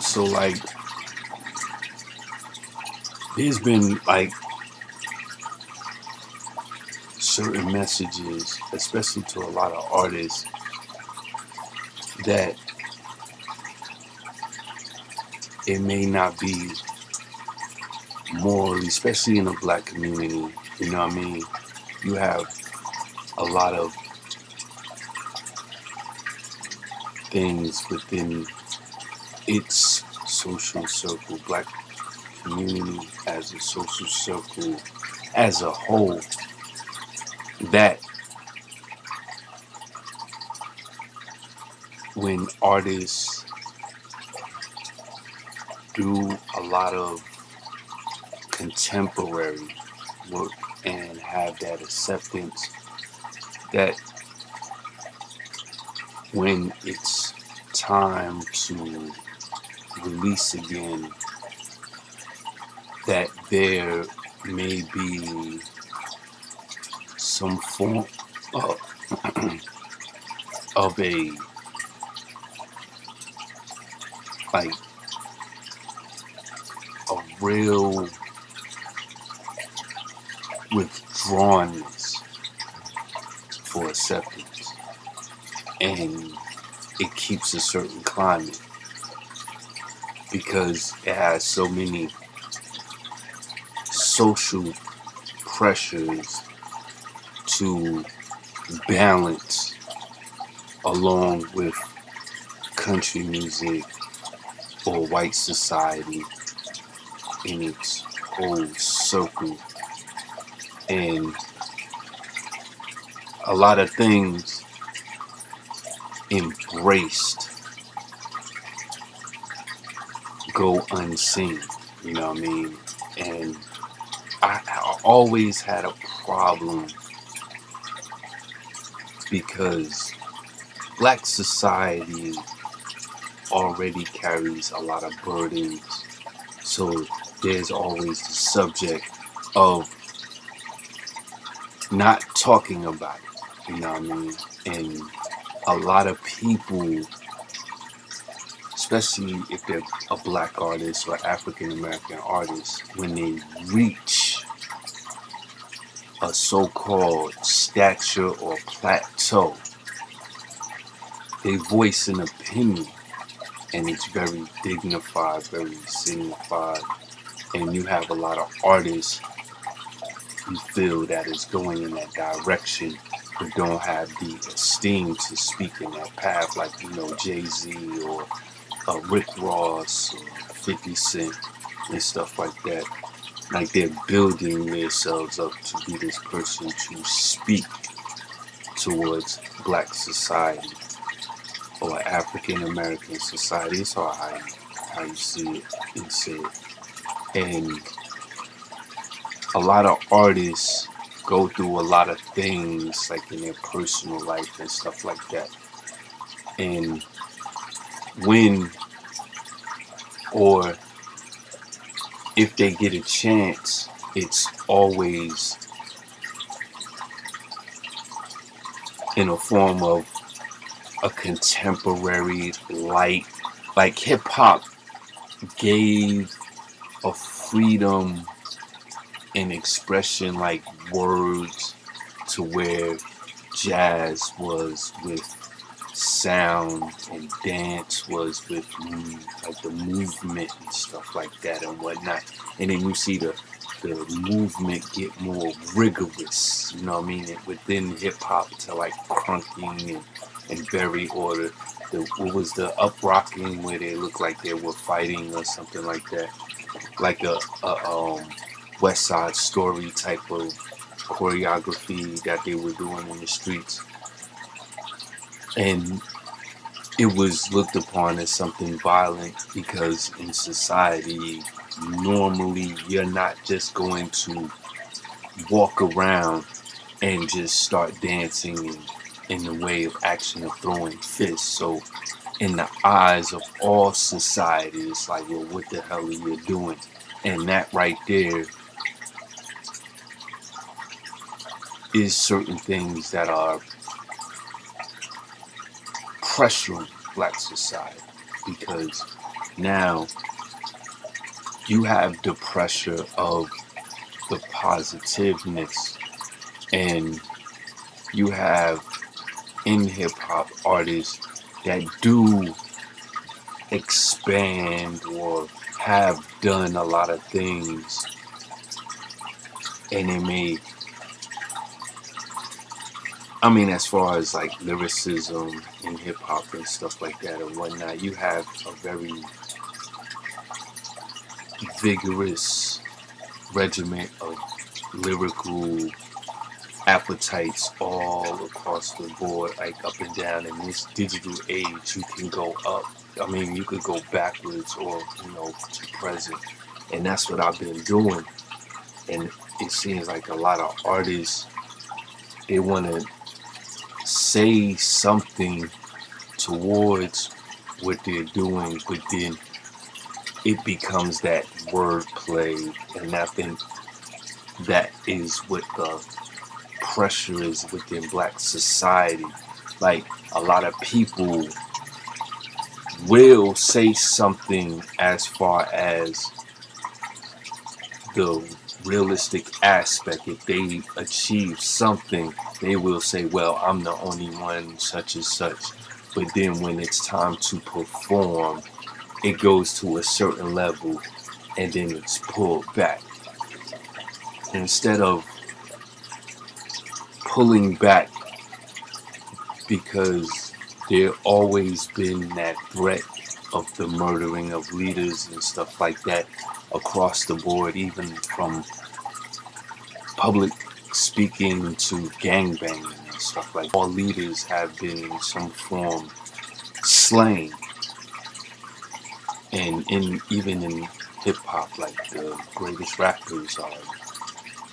So like there's been like certain messages, especially to a lot of artists, that it may not be morally, especially in the black community, you know what I mean? You have a lot of things within its social circle, black community as a social circle as a whole, that when artists do a lot of contemporary work and have that acceptance, that when it's time to release again, that there may be some form of, of a like a real withdrawnness for acceptance, and it keeps a certain climate because it has so many social pressures to balance along with country music or white society in its whole circle. And a lot of things embraced go unseen, you know what I mean? And I always had a problem because black society already carries a lot of burdens, so there's always the subject of not talking about it, you know what I mean? And a lot of people, especially if they're a black artist or African American artist, when they reach a so-called stature or plateau, they voice an opinion, and it's very dignified, very signified, and you have a lot of artists who feel that is going in that direction but don't have the esteem to speak in that path, like, you know, Jay-Z or Rick Ross or 50 Cent and stuff like that. Like they're building themselves up to be this person to speak towards black society or African American society. It's all how you see it and say it. And a lot of artists go through a lot of things like in their personal life and stuff like that. And when or if they get a chance, it's always in a form of a contemporary light. Like hip hop gave a freedom in expression, like words, to where jazz was with sound and dance was with like the movement and stuff like that and whatnot. And then you see the movement get more rigorous, you know what I mean, within hip hop, to like crunking and very order. What was the up rocking where they looked like they were fighting or something like that, like a West Side Story type of choreography that they were doing in the streets. And it was looked upon as something violent because in society, normally you're not just going to walk around and just start dancing in the way of action of throwing fists. So in the eyes of all society, it's like, well, what the hell are you doing? And that right there is certain things that are pressuring black society, because Now, you have the pressure of the positiveness, and you have in hip hop artists that do expand or have done a lot of things, and it may, I mean, as far as like lyricism in hip hop and stuff like that and whatnot, you have a very vigorous regiment of lyrical appetites all across the board, like up and down. In this digital age, you can go up. I mean, you could go backwards or, to present. And that's what I've been doing. And it seems like a lot of artists, they want to say something towards what they're doing, but then it becomes that wordplay. And I think that is what the pressure is within Black society. Like, a lot of people will say something as far as the realistic aspect. If they achieve something, they will say, well, I'm the only one, such and such. But then when it's time to perform, it goes to a certain level and then it's pulled back. Instead of pulling back, because there always been that threat of the murdering of leaders and stuff like that across the board, even from public speaking to gangbanging and stuff like that. All leaders have been in some form slain. And even in hip hop, like the greatest rappers are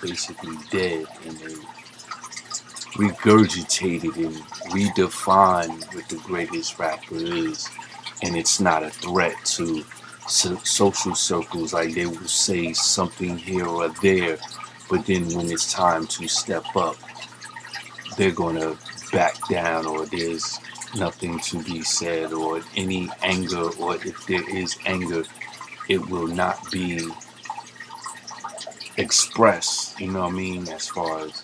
basically dead, and they regurgitated and redefined what the greatest rapper is, and it's not a threat to social circles. Like, they will say something here or there, but then when it's time to step up, they're gonna back down, or there's nothing to be said, or any anger, or if there is anger, it will not be expressed, you know what I mean, as far as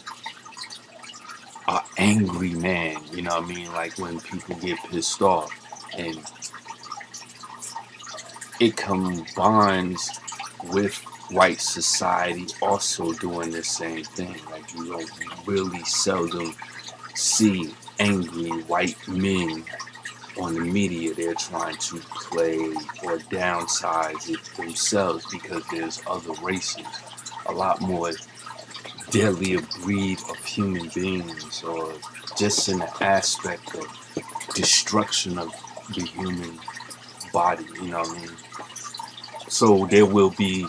an angry man, you know what I mean, like when people get pissed off. And it combines with white society also doing the same thing. Like, you don't really seldom see angry white men on the media. They're trying to play or downsize it themselves because there's other races, a lot more deadlier breed of human beings, or just in the aspect of destruction of the human body, you know what I mean? So there will be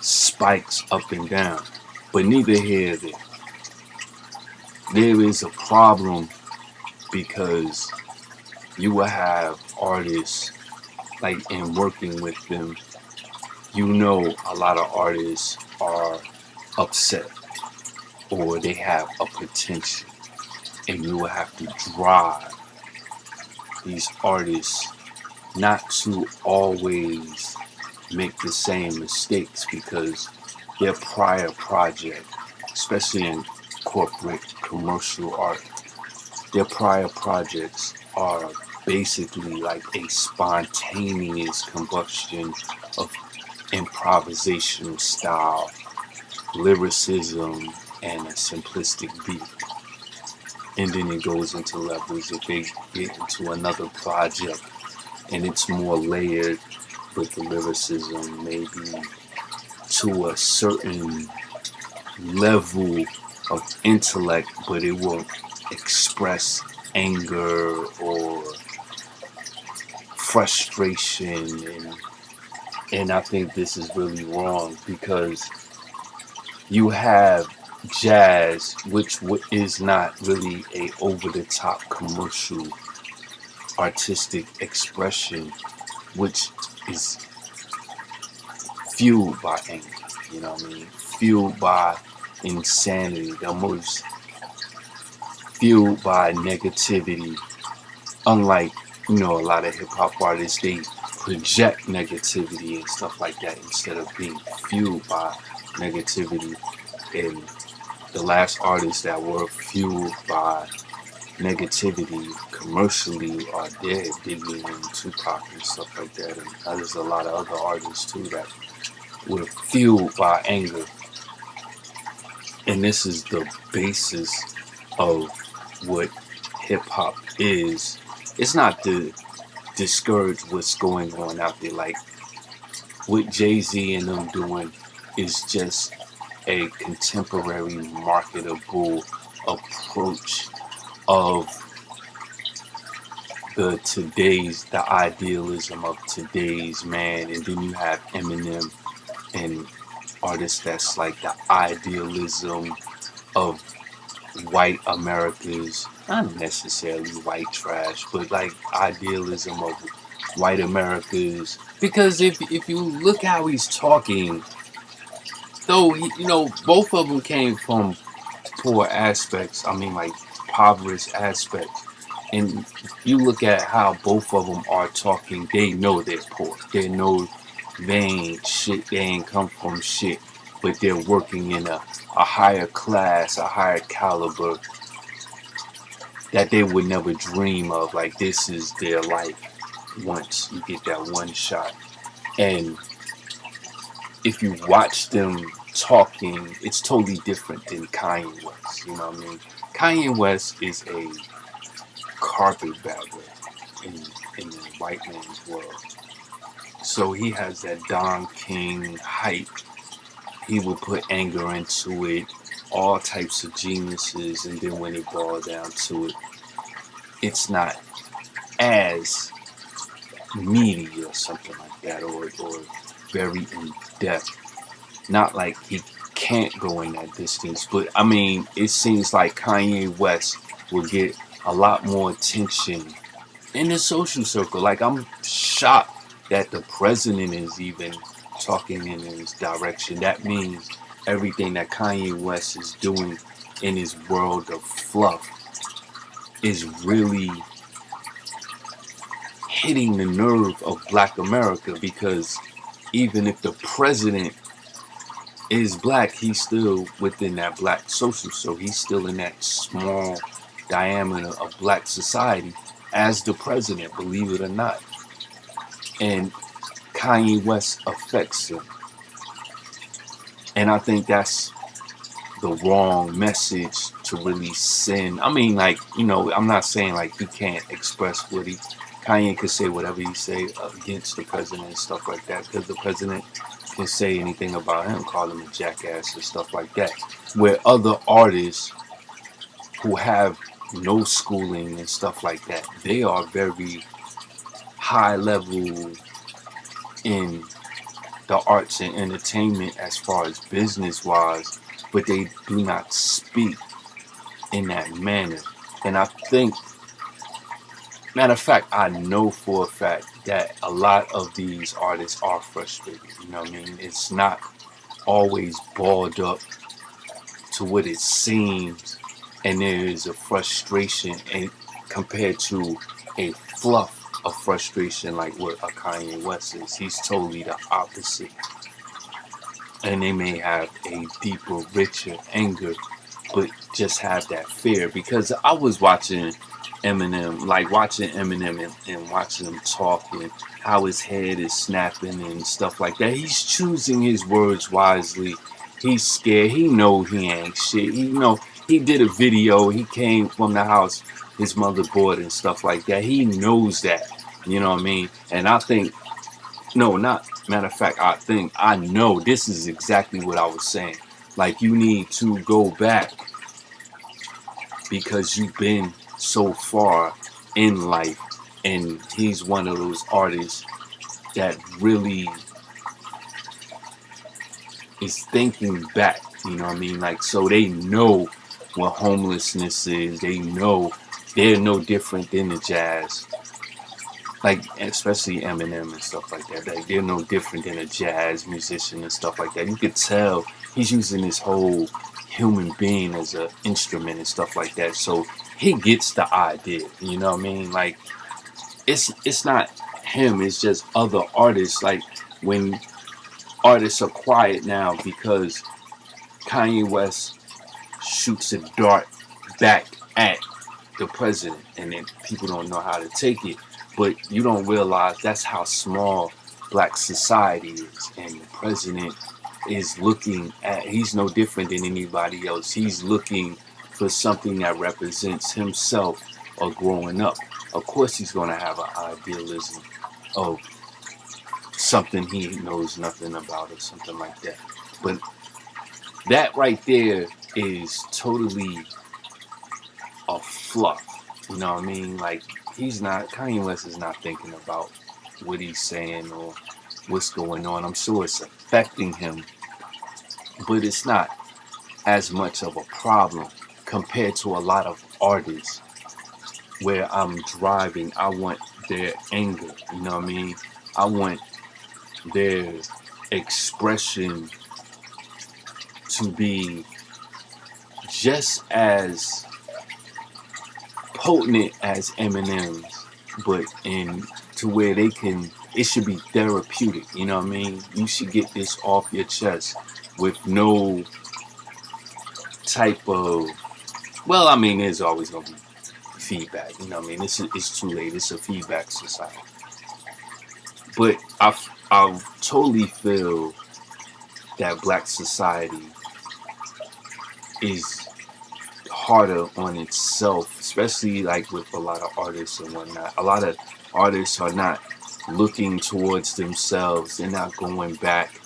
spikes up and down, but neither here nor there. There is a problem, because you will have artists, like, in working with them, a lot of artists are upset, or they have a potential, and you will have to drive these artists not to always make the same mistakes, because their prior project, especially in corporate commercial art, their prior projects are basically like a spontaneous combustion of improvisational style, lyricism, and a simplistic beat. And then it goes into levels. If they get into another project and it's more layered with the lyricism, maybe to a certain level of intellect, but it won't express anger or frustration. And I think this is really wrong, because you have jazz, which is not really a over-the-top commercial artistic expression, which is fueled by anger, you know what I mean? Fueled by insanity, the most fueled by negativity. Unlike, a lot of hip-hop artists, they project negativity and stuff like that instead of being fueled by negativity. And the last artists that were fueled by negativity commercially are dead, Biggie and Tupac and stuff like that. And there's a lot of other artists too that were fueled by anger. And this is the basis of what hip hop is. It's not to discourage what's going on out there. Like what Jay-Z and them doing is just a contemporary marketable approach of the idealism of today's man. And then you have Eminem and artists that's like the idealism of white America's, not necessarily white trash, but like idealism of white America's. Because if you look how he's talking, though, both of them came from poor aspects. I mean, like impoverished aspects. And you look at how both of them are talking, they know they're poor. They know they ain't shit, they ain't come from shit, but they're working in a higher class, a higher caliber that they would never dream of. Like, this is their life once you get that one shot. And if you watch them talking, it's totally different than Kanye West. You know what I mean? Kanye West is a carpetbagger in the white man's world. So he has that Don King hype. He will put anger into it, all types of geniuses, and then when it boils down to it, it's not as meaty or something like that, or very in depth. Not like he can't go in that distance, but I mean, it seems like Kanye West will get a lot more attention in the social circle. Like, I'm shocked that the president is even talking in his direction. That means everything that Kanye West is doing in his world of fluff is really hitting the nerve of Black America, because even if the president is black, he's still within that black social, so he's still in that small diameter of black society as the president, believe it or not. And Kanye West affects him. And I think that's the wrong message to really send. I mean, like, I'm not saying like he can't express what Kanye could say whatever he say against the president and stuff like that, because the president can say anything about him, call him a jackass and stuff like that. Where other artists who have no schooling and stuff like that, they are very high level in the arts and entertainment as far as business wise, but they do not speak in that manner. And I think, matter of fact, I know for a fact that a lot of these artists are frustrated. You know what I mean? It's not always balled up to what it seems, and there is a frustration and compared to a fluff of frustration like what a Kanye West is. He's totally the opposite. And they may have a deeper, richer anger, but just have that fear. Because I was watching Eminem and watching him talk and how his head is snapping and stuff like that. He's choosing his words wisely. He's scared. He know he ain't shit. He did a video. He came from the house his mother bought and stuff like that. He knows that. You know what I mean? And I think, no, not matter of fact, I know this is exactly what I was saying. Like, you need to go back because you've been so far in life. And he's one of those artists that really is thinking back, you know what I mean? Like, so they know what homelessness is. They know they're no different than the jazz. Like, especially Eminem and stuff like that. Like, they're no different than a jazz musician and stuff like that. You could tell he's using his whole human being as an instrument and stuff like that. So he gets the idea, you know what I mean? Like, it's not him. It's just other artists. Like when artists are quiet now because Kanye West shoots a dart back at the president, and then people don't know how to take it. But you don't realize that's how small black society is, and the president is looking at, he's no different than anybody else. He's looking for something that represents himself or growing up. Of course he's going to have an idealism of something he knows nothing about or something like that. But that right there is totally a fluff. You know what I mean? Like, Kanye West is not thinking about what he's saying or what's going on. I'm sure it's affecting him, but it's not as much of a problem compared to a lot of artists where I'm driving. I want their anger, you know what I mean? I want their expression to be just as potent as Eminem's, but in to where it should be therapeutic, you know what I mean? You should get this off your chest with no type of, well, I mean, there's always gonna be feedback, you know what I mean? It's too late. It's a feedback society. But I totally feel that black society is harder on itself, especially like with a lot of artists and whatnot. A lot of artists are not looking towards themselves. They're not going back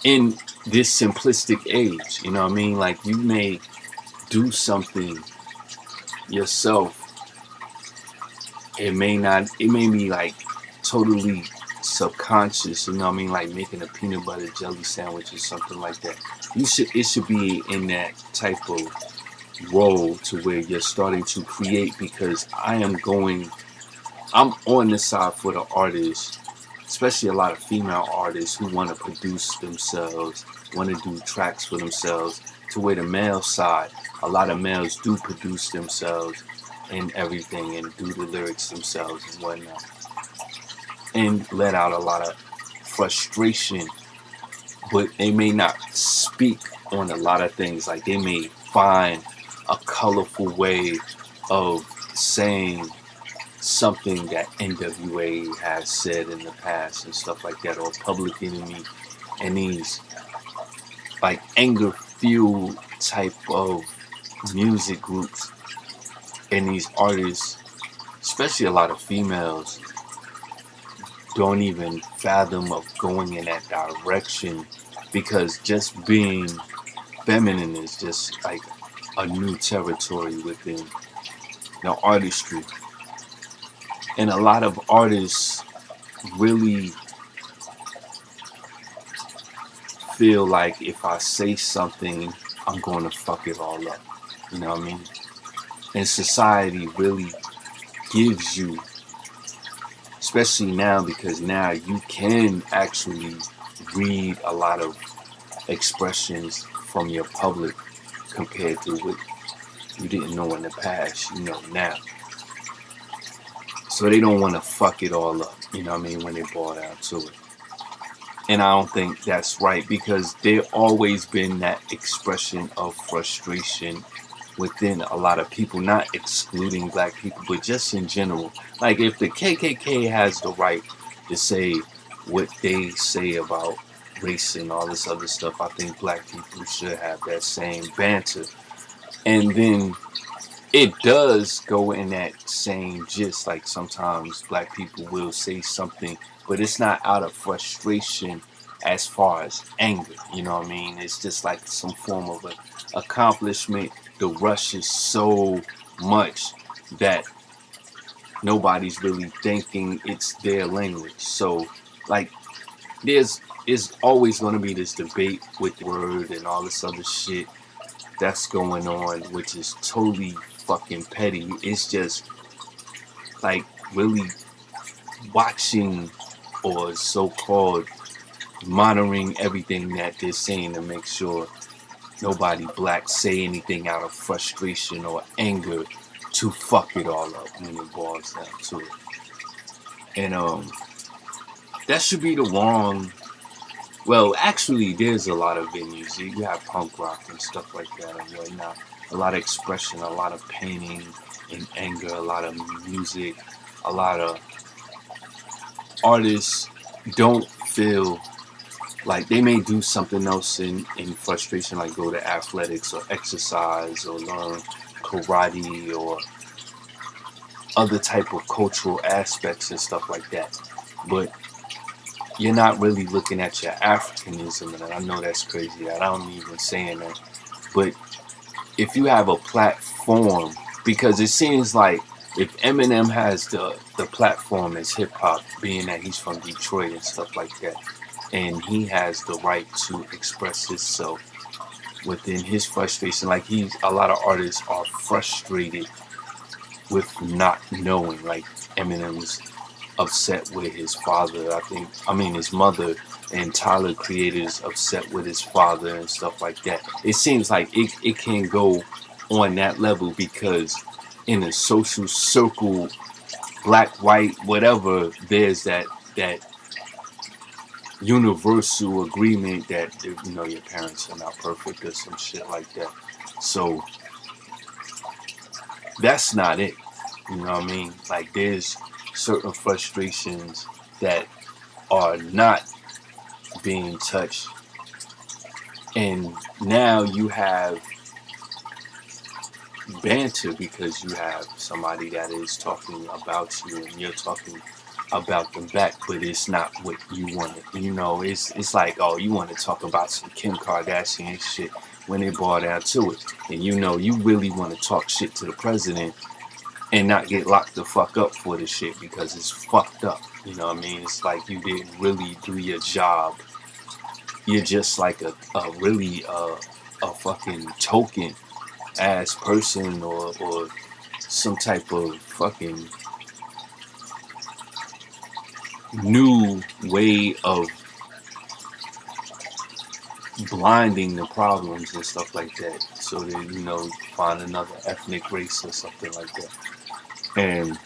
in this simplistic age. You know what I mean? Like, you may do something yourself. It may be like totally subconscious, you know what I mean? Like making a peanut butter jelly sandwich or something like that. It should be in that type of role to where you're starting to create, because I'm on the side for the artists, especially a lot of female artists who want to produce themselves, want to do tracks for themselves, to where the male side, a lot of males do produce themselves and everything and do the lyrics themselves and whatnot, and let out a lot of frustration, but they may not speak on a lot of things. Like, they may find a colorful way of saying something that NWA has said in the past and stuff like that, or Public Enemy, and these like anger fueled type of music groups, and these artists, especially a lot of females, don't even fathom of going in that direction, because just being feminine is just like a new territory within the artistry. And a lot of artists really feel like if I say something, I'm going to fuck it all up. You know what I mean? And society really gives you, especially now, because now you can actually read a lot of expressions from your public compared to what you didn't know in the past, you know now. So they don't want to fuck it all up, you know what I mean, when they boil down to it. And I don't think that's right, because there always been that expression of frustration within a lot of people, not excluding black people, but just in general. Like, if the KKK has the right to say what they say about race and all this other stuff, I think black people should have that same banter. And then it does go in that same gist. Like, sometimes black people will say something, but it's not out of frustration as far as anger, you know what I mean? It's just like some form of an accomplishment. The rush is so much that nobody's really thinking it's their language. So, like, there's always going to be this debate with the word and all this other shit that's going on, which is totally fucking petty. It's just like really watching, or so-called monitoring everything that they're saying to make sure nobody black say anything out of frustration or anger to fuck it all up when it boils down to it. And that should be the wrong. Well, actually, there's a lot of venues. You have punk rock and stuff like that and whatnot. A lot of expression, a lot of painting and anger, a lot of music, a lot of artists don't feel like they may do something else in frustration, like go to athletics or exercise or learn karate or other type of cultural aspects and stuff like that. But you're not really looking at your Africanism, and I know that's crazy. I don't even saying that. But if you have a platform, because it seems like if Eminem has the platform as hip hop, being that he's from Detroit and stuff like that, and he has the right to express himself within his frustration, like a lot of artists are frustrated with not knowing, like Eminem's upset with his father, his mother, and Tyler Creator is upset with his father and stuff like that. It seems like it can go on that level because in a social circle, black, white, whatever, there's that universal agreement that your parents are not perfect or some shit like that. So that's not it. You know what I mean? Like there's certain frustrations that are not being touched, and now you have banter because you have somebody that is talking about you and you're talking about them back, but it's not what you want. It's like, oh, you want to talk about some Kim Kardashian shit when it boiled down to it, and you really want to talk shit to the president and not get locked the fuck up for the shit because it's fucked up. You know what I mean? It's like you didn't really do your job. You're just like a really a fucking token ass person or some type of fucking new way of blinding the problems and stuff like that, so that find another ethnic race or something like that. And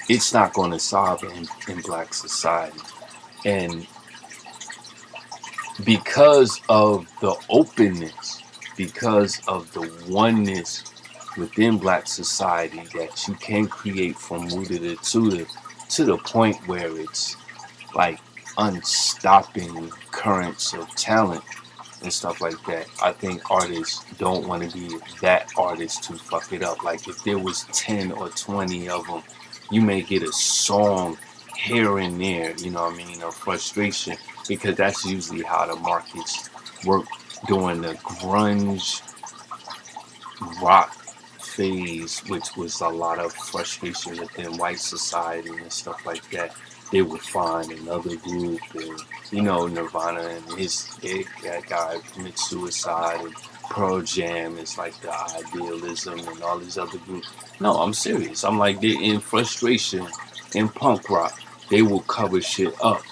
it's not going to solve in black society. And because of the openness, because of the oneness within black society that you can create from rooter to tutor, to the point where it's like unstopping currents of talent and stuff like that. I think artists don't want to be that artist to fuck it up. Like if there was 10 or 20 of them, you may get a song here and there, of frustration, because that's usually how the markets work during the grunge rock phase, which was a lot of frustration within white society and stuff like that. They would find another group, and Nirvana and that guy commit suicide, and Pearl Jam is like the Idealism and all these other groups. No, I'm serious. I'm like, they're in frustration in punk rock. They will cover shit up,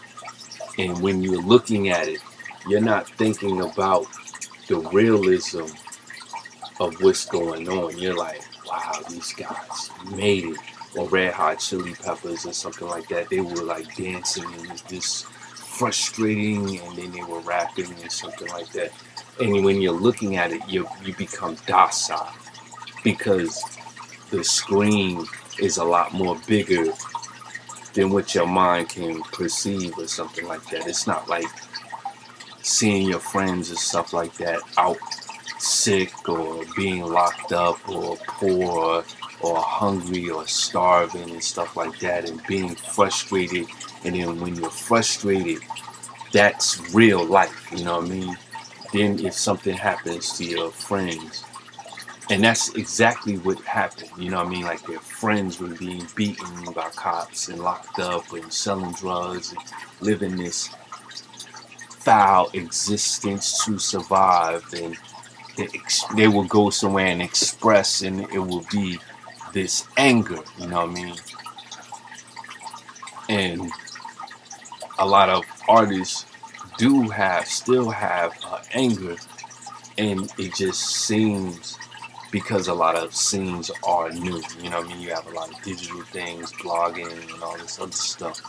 and when you're looking at it, you're not thinking about the realism of what's going on. You're like, wow, these guys made it. Or Red Hot Chili Peppers or something like that. They were like dancing and it was just frustrating, and then they were rapping and something like that. And when you're looking at it, you become docile because the screen is a lot more bigger than what your mind can perceive or something like that. It's not like seeing your friends and stuff like that out sick or being locked up or poor or hungry or starving and stuff like that, and being frustrated. And then when you're frustrated, that's real life, you know what I mean? Then if something happens to your friends, and that's exactly what happened, you know what I mean? Like their friends were being beaten by cops and locked up and selling drugs and living this foul existence to survive, and they will go somewhere and express, and it will be this anger, you know what I mean? And a lot of artists still have anger, and it just seems because a lot of scenes are new. You know what I mean? You have a lot of digital things, blogging and all this other stuff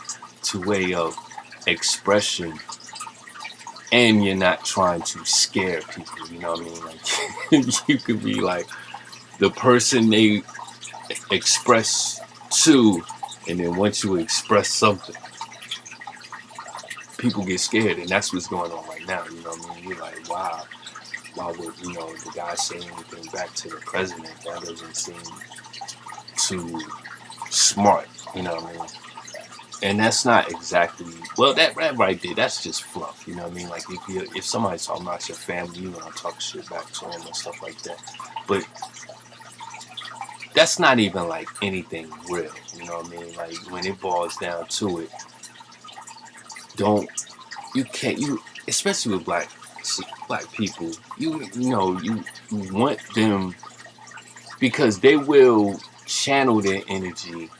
to way of expression, and you're not trying to scare people. You know what I mean? Like you could be like the person they express to, and then once you express something, people get scared, and that's what's going on right now. You know what I mean? You're like, wow, why would the guy say anything back to the president? That doesn't seem too smart. You know what I mean? And that's not exactly, well, that right there, that's just fluff. You know what I mean? Like if somebody's talking about your family, you want to talk shit back to them and stuff like that. But that's not even like anything real. You know what I mean? Like when it boils down to it, especially with black people, you want them, because they will channel their energy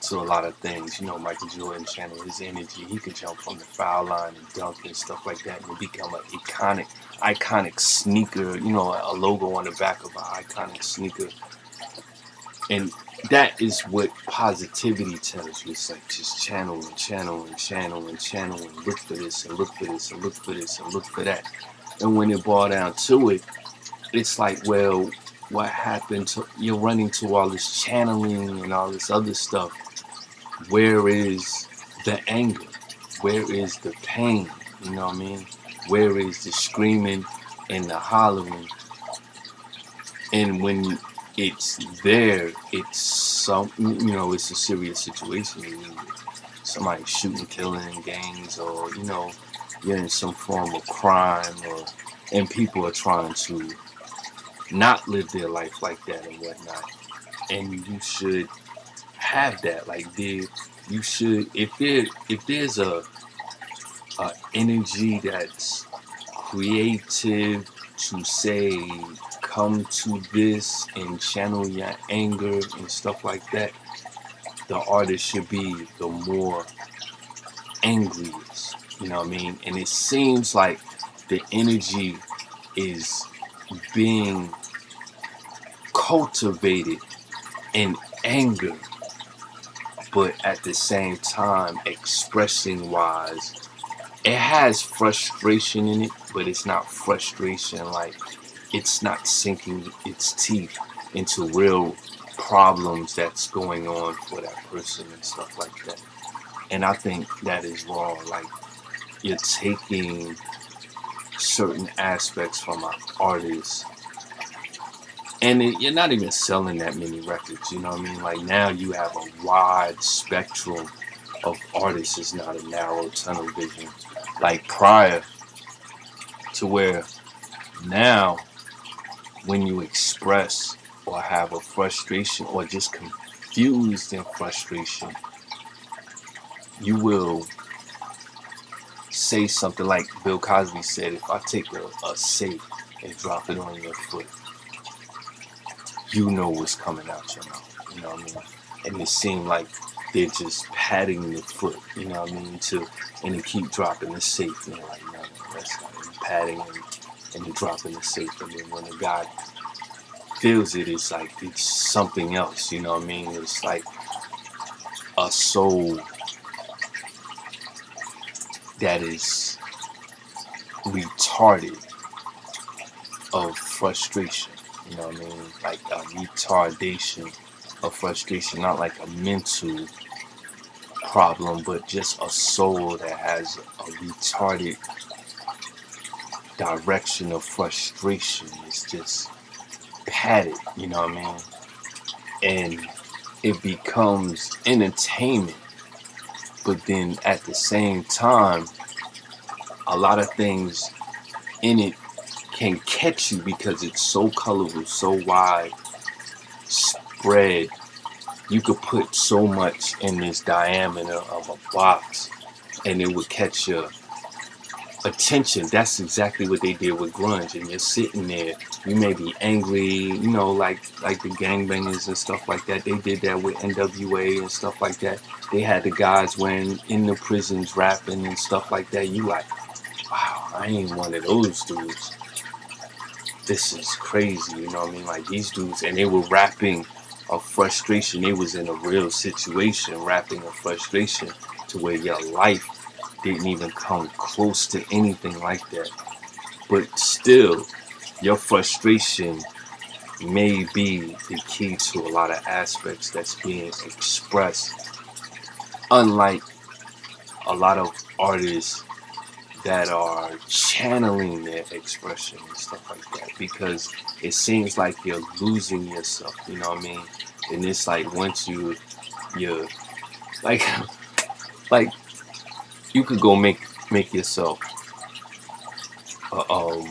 to a lot of things. Michael Jordan channeled his energy. He could jump from the foul line and dunk and stuff like that, and become an iconic sneaker, a logo on the back of an iconic sneaker. And that is what positivity tells you. It's like just channel and channel and channel and channel and look for this and look for this and look for this and look for that. And when it boils down to it, it's like, well, what happened to you're running to all this channeling and all this other stuff? Where is the anger? Where is the pain? You know what I mean? Where is the screaming and the hollering? And when it's there, it's it's a serious situation. Somebody shooting, killing gangs, or you're in some form of crime, and people are trying to not live their life like that and whatnot. And you should have that. Like you should, if there's a energy that's creative to say, come to this and channel your anger and stuff like that, the artist should be the more angriest. You know what I mean? And it seems like the energy is being cultivated in anger, but at the same time, expressing wise, it has frustration in it, but it's not frustration like it's not sinking its teeth into real problems that's going on for that person and stuff like that. And I think that is wrong. Like, you're taking certain aspects from an artist, and you're not even selling that many records. You know what I mean? Like, now you have a wide spectrum of artists. It's not a narrow tunnel vision like prior, to where now when you express or have a frustration or just confused in frustration, you will say something like Bill Cosby said, if I take a safe and drop it on your foot, you know what's coming out your mouth. You know what I mean? And it seemed like they're just patting the foot, you know what I mean, and they keep dropping the safe, like, no, that's not it. Patting and they're dropping the safe, and then when the guy feels it, it's like it's something else, you know what I mean? It's like a soul that is retarded of frustration, you know what I mean? Like a retardation of frustration, not like a mental problem, but just a soul that has a retarded direction of frustration. It's just padded, you know what I mean? And it becomes entertainment, but then at the same time, a lot of things in it can catch you because it's so colorful, so wide spread. You could put so much in this diameter of a box and it would catch your attention. That's exactly what they did with grunge. And you're sitting there, you may be angry, like the gangbangers and stuff like that. They did that with NWA and stuff like that. They had the guys wearing in the prisons rapping and stuff like that. You like, wow, I ain't one of those dudes. this is crazy, you know what I mean? Like these dudes, and they were rapping a frustration. They was in a real situation, rapping a frustration to where your life didn't even come close to anything like that. But still, your frustration may be the key to a lot of aspects that's being expressed. Unlike a lot of artists that are channeling their expression and stuff like that, because it seems like you're losing yourself, you know what I mean? And it's like once you're like like you could go make yourself a,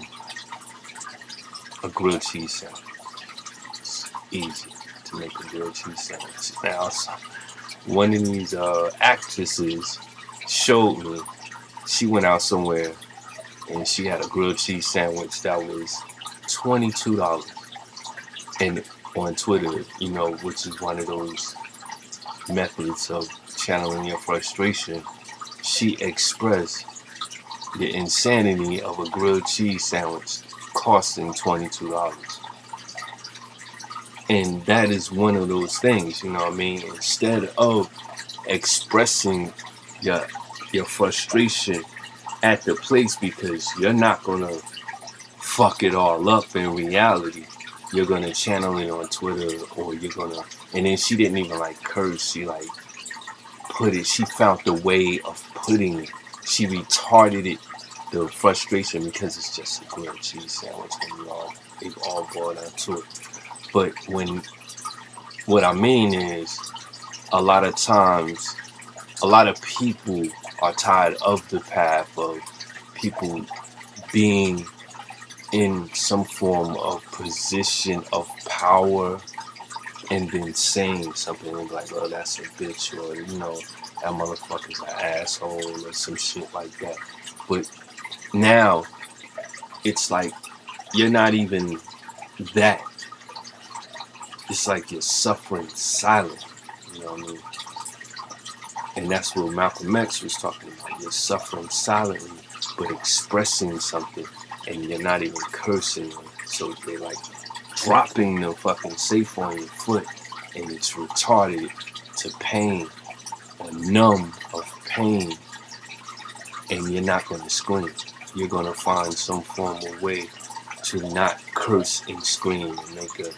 a grilled cheese sandwich. It's easy to make a grilled cheese sandwich. Now, one of these actresses showed me. She went out somewhere and she had a grilled cheese sandwich that was $22. And on Twitter, you know, which is one of those methods of channeling your frustration, she expressed the insanity of a grilled cheese sandwich costing $22. And that is one of those things, you know what I mean? Instead of expressing your frustration at the place, because you're not gonna fuck it all up in reality. You're gonna channel it on Twitter, or you're gonna, and then she didn't even like curse, she like put it, she found the way of putting it. She retarded it, the frustration, because it's just a grilled cheese sandwich and they've all brought onto it. But what I mean is, a lot of times, a lot of people are tired of the path of people being in some form of position of power and then saying something like, oh, that's a bitch, or, you know, that motherfucker's an asshole, or some shit like that. But now, it's like, you're not even that. It's like you're suffering silently, you know what I mean? And that's what Malcolm X was talking about. You're suffering silently, but expressing something, and you're not even cursing. So they're like dropping the fucking safe on your foot, and it's retarded to pain or numb of pain, and you're not going to scream. You're going to find some form of way to not curse and scream and make a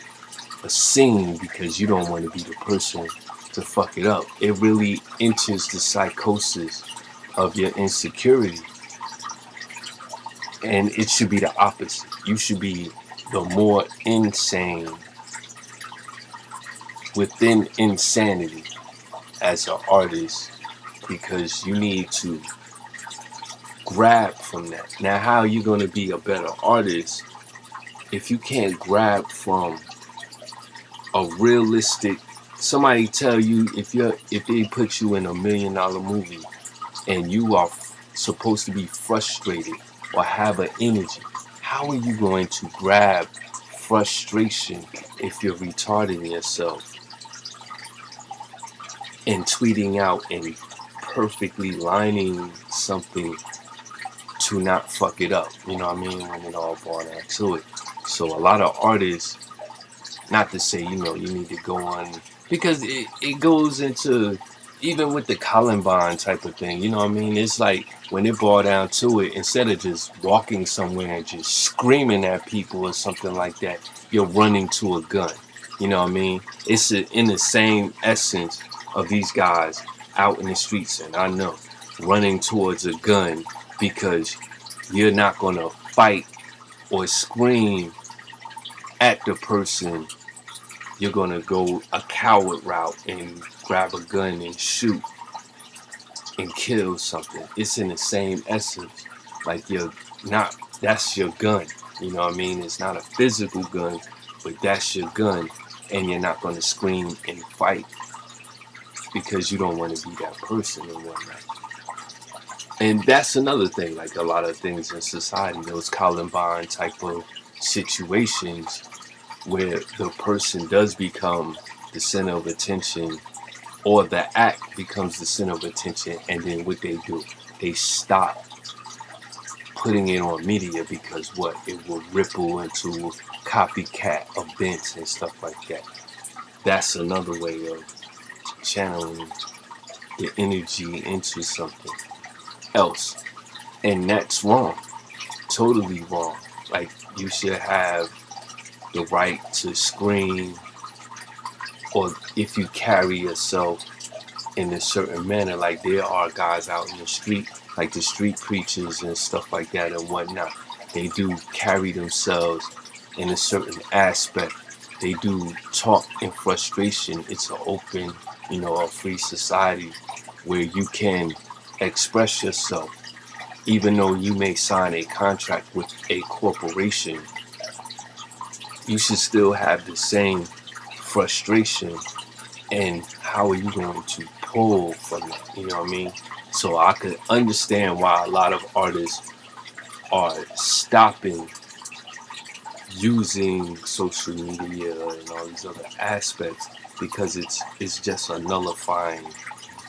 scene, because you don't want to be the person to fuck it up. It really enters the psychosis of your insecurity. And it should be the opposite. You should be the more insane within insanity as an artist, because you need to grab from that. Now, how are you going to be a better artist if you can't grab from a realistic, somebody tell you, if they put you in $1 million movie and you are supposed to be frustrated or have an energy, how are you going to grab frustration if you're retarding yourself and tweeting out and perfectly lining something to not fuck it up, you know what I mean, when it all brought down to it? So a lot of artists, not to say, you know, you need to go on, because it goes into, even with the Columbine type of thing, you know what I mean? It's like, when it brought down to it, instead of just walking somewhere and just screaming at people or something like that, you're running to a gun, you know what I mean? It's in the same essence of these guys out in the streets, and I know, running towards a gun, because you're not going to fight or scream at the person. You're going to go a coward route and grab a gun and shoot and kill something. It's in the same essence. Like, you're not, that's your gun. You know what I mean? It's not a physical gun, but that's your gun. And you're not going to scream and fight because you don't want to be that person and whatnot. And that's another thing, like a lot of things in society, those Columbine type of situations where the person does become the center of attention, or the act becomes the center of attention, and then what they do, they stop putting it on media because what it will ripple into copycat events and stuff like that. That's another way of channeling the energy into something else, and that's wrong, totally wrong. Like, you should have the right to scream, or if you carry yourself in a certain manner, like there are guys out in the street, like the street preachers and stuff like that and whatnot. They do carry themselves in a certain aspect. They do talk in frustration. It's an open, a free society where you can express yourself. Even though you may sign a contract with a corporation, you should still have the same frustration. And how are you going to pull from that? You know what I mean? So I could understand why a lot of artists are stopping using social media and all these other aspects, because it's just a nullifying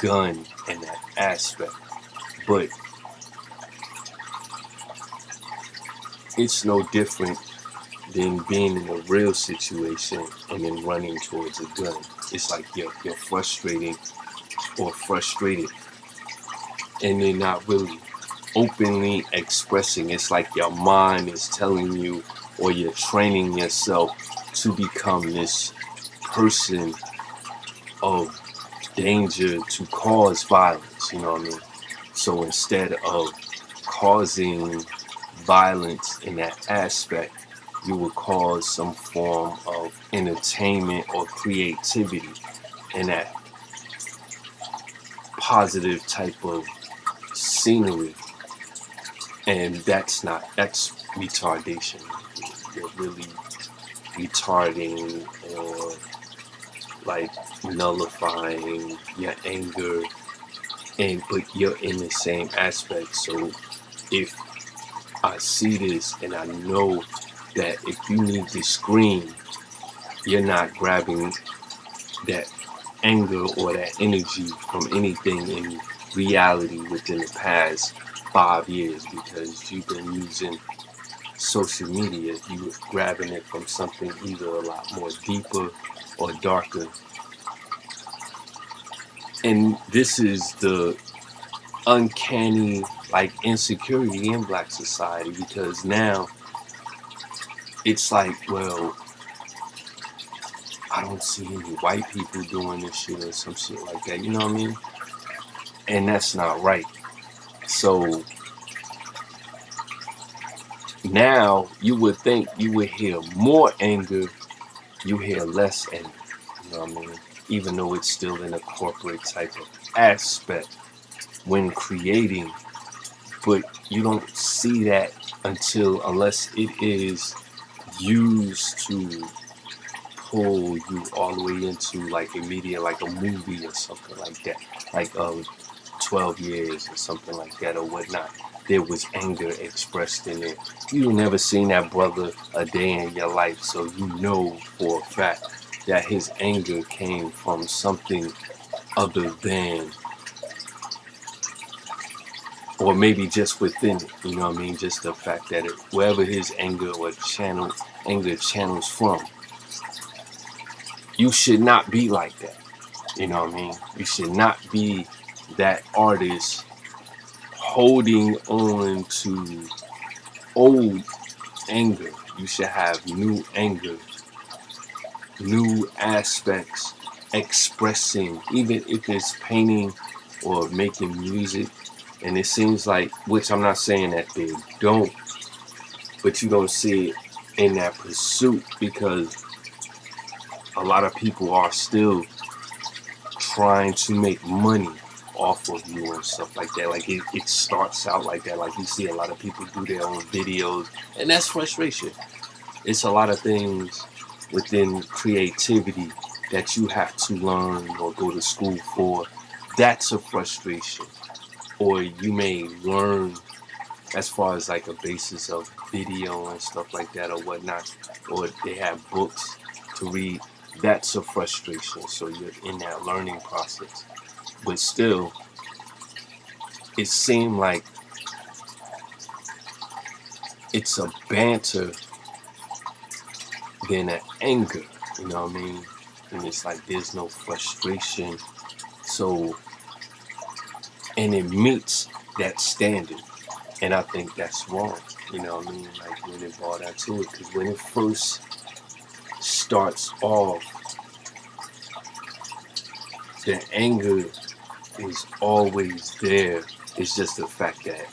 gun in that aspect. But it's no different than being in a real situation and then running towards a gun. It's like you're frustrating or frustrated, and they're not really openly expressing. It's like your mind is telling you, or you're training yourself to become this person of danger to cause violence, you know what I mean? So instead of causing violence in that aspect, you will cause some form of entertainment or creativity in that positive type of scenery. And that's retardation. You're really retarding or like nullifying your anger, but you're in the same aspect. So if I see this and I know that if you need to scream, you're not grabbing that anger or that energy from anything in reality within the past 5 years, because you've been using social media. You're grabbing it from something either a lot more deeper or darker. And this is the uncanny insecurity in Black society, because now it's like, well, I don't see any white people doing this shit or some shit like that, you know what I mean? And that's not right. So now you would think you would hear more anger, you hear less anger, you know what I mean? Even though it's still in a corporate type of aspect when creating, but you don't see that unless it is used to pull you all the way into like a media, like a movie or something like that, like 12 years or something like that or whatnot. There was anger expressed in it. You never seen that brother a day in your life, so you know for a fact that his anger came from something other than, or maybe just within it, you know what I mean? Just the fact that wherever his anger channels from, you should not be like that. You know what I mean? You should not be that artist holding on to old anger. You should have new anger, new aspects, expressing, even if it's painting or making music. And it seems like, which I'm not saying that they don't, but you don't see it in that pursuit, because a lot of people are still trying to make money off of you and stuff like that. Like it starts out like that. Like you see a lot of people do their own videos, and that's frustration. It's a lot of things within creativity that you have to learn or go to school for. That's a frustration. Or you may learn as far as like a basis of video and stuff like that or whatnot, or they have books to read. That's a frustration. So you're in that learning process. But still, it seemed like it's a banter than an anger, you know what I mean? And it's like there's no frustration. So, and it meets that standard. And I think that's wrong, you know what I mean? Like when it brought out to it, because when it first starts off, the anger is always there. It's just the fact that,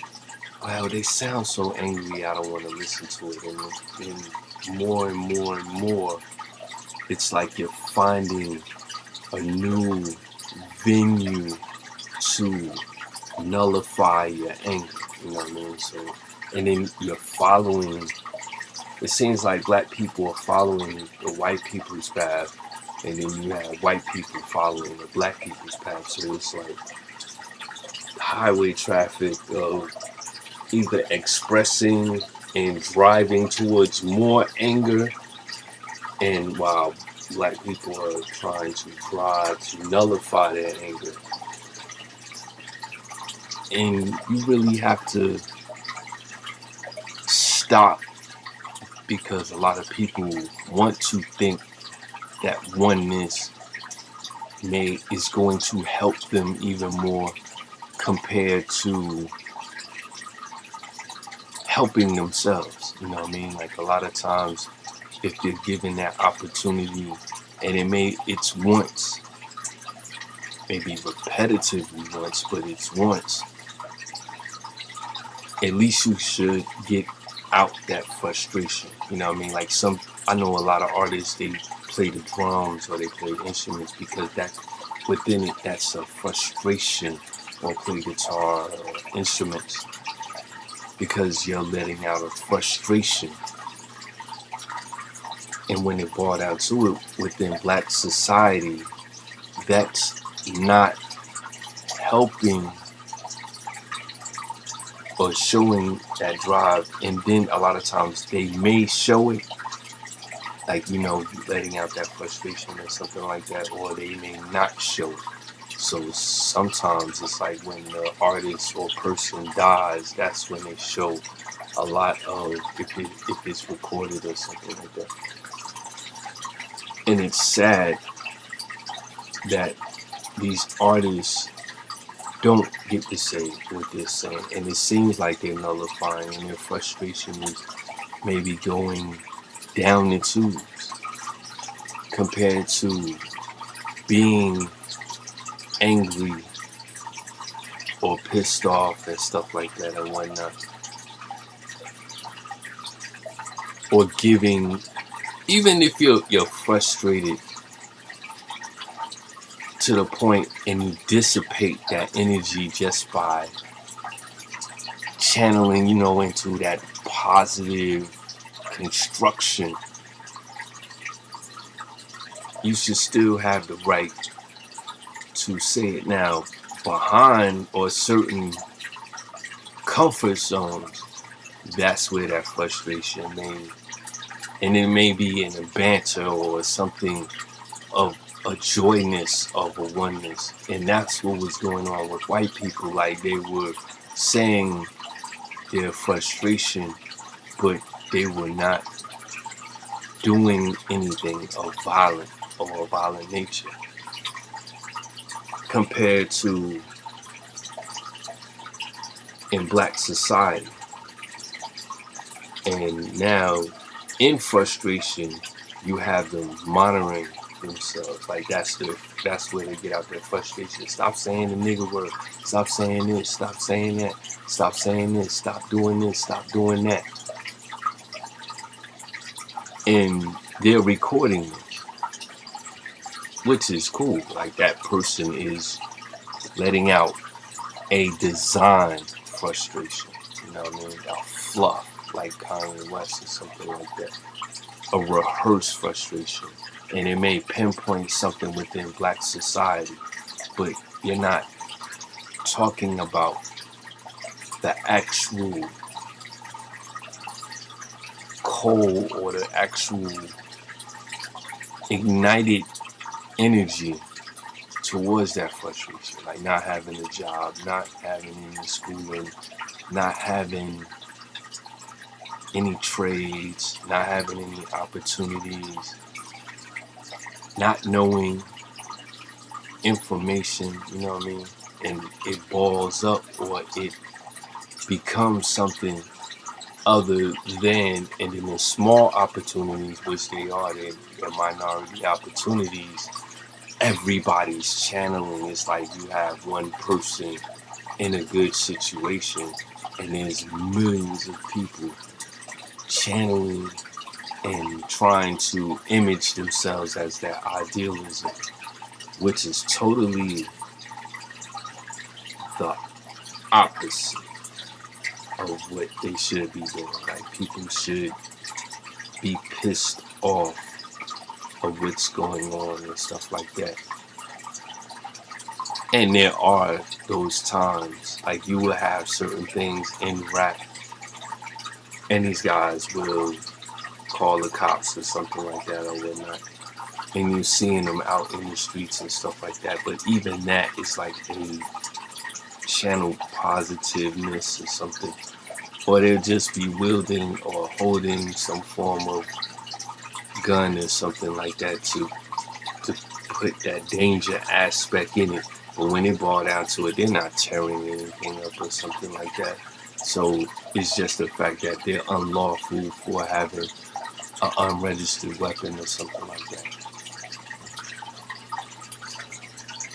wow, they sound so angry, I don't want to listen to it. And more and more and more, it's like you're finding a new venue to nullify your anger, you know what I mean? So, and then you're following, it seems like black people are following the white people's path, and then you have white people following the black people's path. So it's like highway traffic of either expressing and driving towards more anger, and while black people are trying to drive to nullify their anger. And you really have to stop, because a lot of people want to think that oneness is going to help them even more compared to helping themselves. You know what I mean? Like a lot of times, if they're given that opportunity, and it's once, maybe repetitively once, but it's once, at least you should get out that frustration. You know what I mean? Like I know a lot of artists, they play the drums or they play instruments because within it, that's a frustration, or play guitar or instruments because you're letting out a frustration. And when it brought out to it within black society, that's not helping or showing that drive. And then a lot of times they may show it, like, you know, letting out that frustration or something like that, or they may not show it. So sometimes it's like when the artist or person dies, that's when they show a lot of, if it's recorded or something like that. And it's sad that these artists don't get to say what they're saying, and it seems like they're nullifying, and their frustration is maybe going down the tubes compared to being angry or pissed off and stuff like that and whatnot, or giving, even if you're frustrated to the point and you dissipate that energy just by channeling, you know, into that positive construction, you should still have the right to say it. Now, behind or certain comfort zones, that's where that frustration and it may be in a banter or something of a joyness of a oneness. And that's what was going on with white people. Like, they were saying their frustration, but they were not doing anything of violent or a violent nature, compared to in black society. And now in frustration, you have them monitoring themselves. Like that's where they get out their frustration. Stop saying the nigga word. Stop saying this. Stop saying that. Stop saying this. Stop doing this. Stop doing that. And they're recording this, which is cool. Like, that person is letting out a designed frustration. You know what I mean? A fluff, like Kanye West or something like that. A rehearsed frustration. And it may pinpoint something within black society, but you're not talking about the actual coal or the actual ignited energy towards that frustration. Like not having a job, not having any schooling, not having any trades, not having any opportunities, not knowing information, you know what I mean? And it balls up, or it becomes something other than, and in the small opportunities, which they are, they're minority opportunities, everybody's channeling. It's like you have one person in a good situation, and there's millions of people channeling and trying to image themselves as that idealism, which is totally the opposite of what they should be doing. Like, people should be pissed off of what's going on and stuff like that. And there are those times, like, you will have certain things in rap, and these guys will call the cops or something like that or whatnot, and you're seeing them out in the streets and stuff like that. But even that is like a channel positiveness or something, or they'll just be wielding or holding some form of gun or something like that to put that danger aspect in it. But when they boil down to it, they're not tearing anything up or something like that. So it's just the fact that they're unlawful for having an unregistered weapon or something like that.